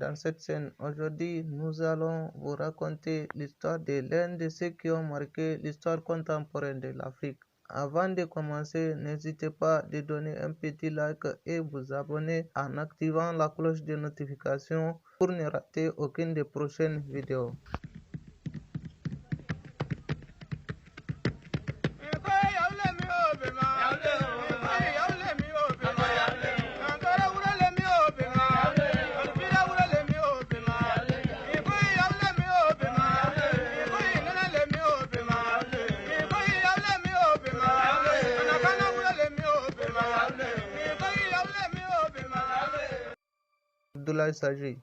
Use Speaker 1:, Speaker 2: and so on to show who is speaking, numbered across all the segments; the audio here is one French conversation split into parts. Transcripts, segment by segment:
Speaker 1: dans cette chaîne. Aujourd'hui, nous allons vous raconter l'histoire de l'un de ceux qui ont marqué l'histoire contemporaine de l'Afrique. Avant de commencer, n'hésitez pas à donner un petit like et vous abonner en activant la cloche de notification pour ne rater aucune des prochaines vidéos. Abdoulaye Sadji,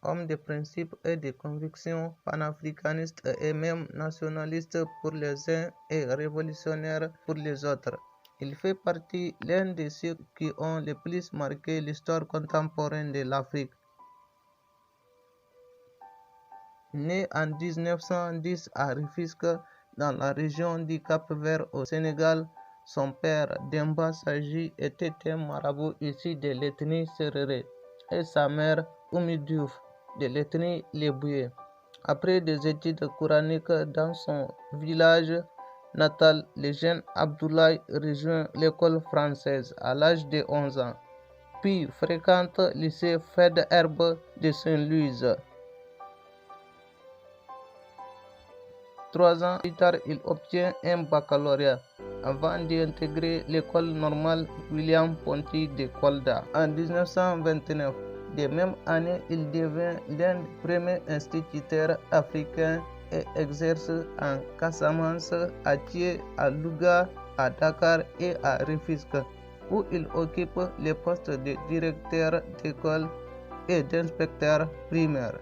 Speaker 1: homme de principes et de convictions panafricanistes et même nationalistes pour les uns et révolutionnaires pour les autres. Il fait partie l'un de ceux qui ont le plus marqué l'histoire contemporaine de l'Afrique. Né en 1910 à Rufisque, dans la région du Cap-Vert au Sénégal, son père, Demba Sadji, était un marabout issu de l'ethnie Séréré et sa mère, Oumi Diouf, de l'ethnie Léboué. Après des études coraniques dans son village natal, le jeune Abdoulaye rejoint l'école française à l'âge de 11 ans, puis fréquente le lycée Faidherbe de Saint-Louis. 3 ans plus tard, il obtient un baccalauréat avant d'intégrer l'école normale William Ponty de Kolda en 1929. De même année, il devient l'un des premiers instituteurs africains et exerce en Casamance, à Thiès, à Louga, à Dakar et à Rufisque, où il occupe les postes de directeur d'école et d'inspecteur primaire.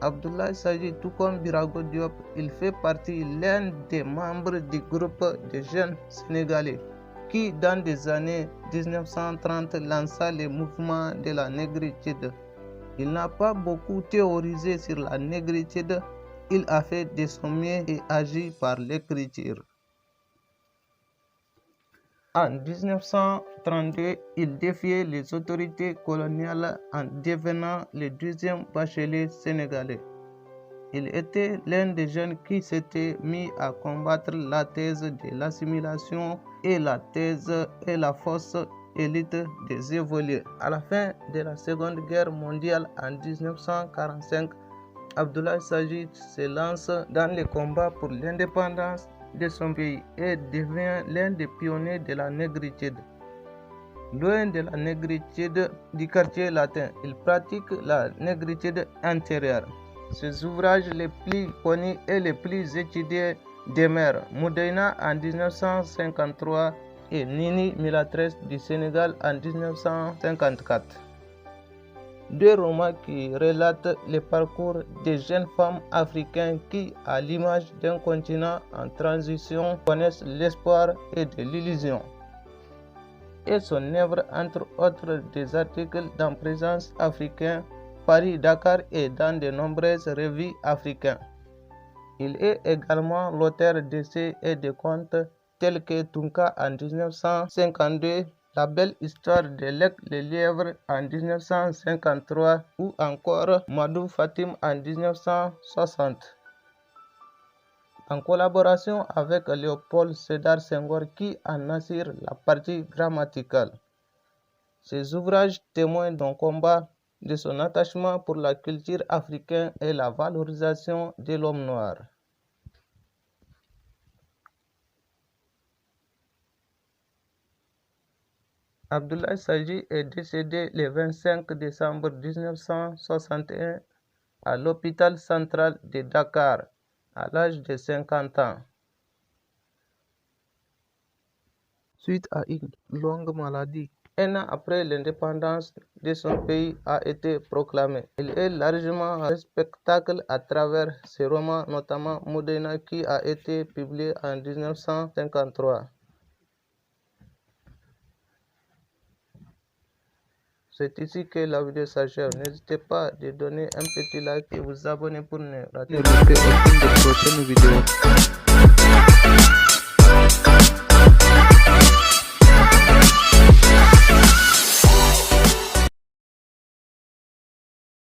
Speaker 1: Abdoulaye Sadji, tout comme Birago Diop, il fait partie l'un des membres du groupe de jeunes sénégalais qui, dans les années 1930, lança le mouvement de la négritude. Il n'a pas beaucoup théorisé sur la négritude, il a fait de son mieux et agi par l'écriture. En 1932, il défiait les autorités coloniales en devenant le deuxième bachelier sénégalais. Il était l'un des jeunes qui s'était mis à combattre la thèse de l'assimilation et la thèse et la fausse élite des évolués. À la fin de la Seconde Guerre mondiale en 1945, Abdoulaye Sadji se lance dans les combats pour l'indépendance de son pays et devient l'un des pionniers de la négritude. Loin de la négritude du quartier latin, il pratique la négritude intérieure. Ses ouvrages les plus connus et les plus étudiés demeurent Moudaïna en 1953 et Nini Milatresse du Sénégal en 1954. Deux romans qui relatent le parcours des jeunes femmes africaines qui, à l'image d'un continent en transition, connaissent l'espoir et de l'illusion. Et son œuvre, entre autres, des articles dans Présence africain, Paris, Dakar et dans de nombreuses revues africaines. Il est également l'auteur d'essais et de contes tels que Tunka en 1952, La belle histoire de Lec le lièvre en 1953 ou encore Madou Fatim en 1960. En collaboration avec Léopold Sédar Senghor qui en assure la partie grammaticale. Ses ouvrages témoignent d'un combat, de son attachement pour la culture africaine et la valorisation de l'homme noir. Abdoulaye Sadji est décédé le 25 décembre 1961 à l'hôpital central de Dakar à l'âge de 50 ans. Suite à une longue maladie. Un an après l'indépendance de son pays a été proclamé. Il est largement respectable à travers ses romans, notamment Moudaïna qui a été publié en 1953. C'est ici que la vidéo s'achève. N'hésitez pas à donner un petit like et vous abonner pour ne rater aucune des prochaines vidéos.